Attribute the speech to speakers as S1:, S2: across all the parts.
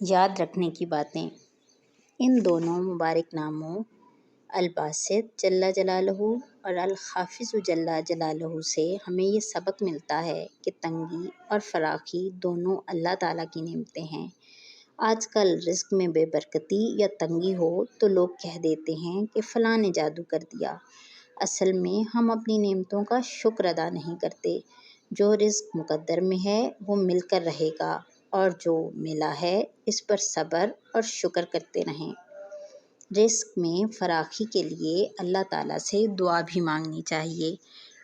S1: یاد رکھنے کی باتیں۔ ان دونوں مبارک ناموں الباسط جل جلالہ اور الخافض جل جلالہ سے ہمیں یہ سبق ملتا ہے کہ تنگی اور فراخی دونوں اللہ تعالیٰ کی نعمتیں ہیں۔ آج کل رزق میں بے برکتی یا تنگی ہو تو لوگ کہہ دیتے ہیں کہ فلاں نے جادو کر دیا۔ اصل میں ہم اپنی نعمتوں کا شکر ادا نہیں کرتے۔ جو رزق مقدر میں ہے وہ مل کر رہے گا، اور جو ملا ہے اس پر صبر اور شکر کرتے رہیں۔ رزق میں فراخی کے لیے اللہ تعالیٰ سے دعا بھی مانگنی چاہیے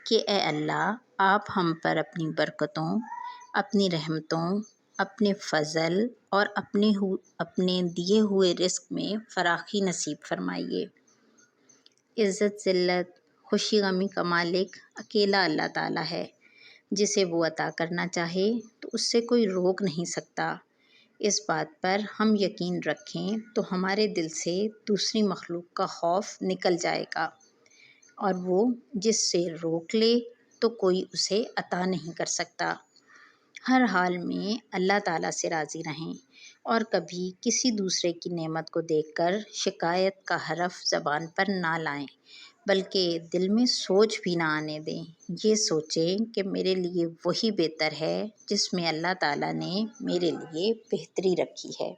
S1: کہ اے اللہ، آپ ہم پر اپنی برکتوں، اپنی رحمتوں، اپنے فضل اور اپنے دیے ہوئے رزق میں فراخی نصیب فرمائیے۔ عزت ذلت، خوشی غمی کا مالک اکیلا اللہ تعالیٰ ہے۔ جسے وہ عطا کرنا چاہے تو اس سے کوئی روک نہیں سکتا۔ اس بات پر ہم یقین رکھیں تو ہمارے دل سے دوسری مخلوق کا خوف نکل جائے گا، اور وہ جس سے روک لے تو کوئی اسے عطا نہیں کر سکتا۔ ہر حال میں اللہ تعالیٰ سے راضی رہیں، اور کبھی کسی دوسرے کی نعمت کو دیکھ کر شکایت کا حرف زبان پر نہ لائیں، بلکہ دل میں سوچ بھی نہ آنے دیں۔ یہ سوچیں کہ میرے لیے وہی بہتر ہے جس میں اللہ تعالیٰ نے میرے لیے بہتری رکھی ہے۔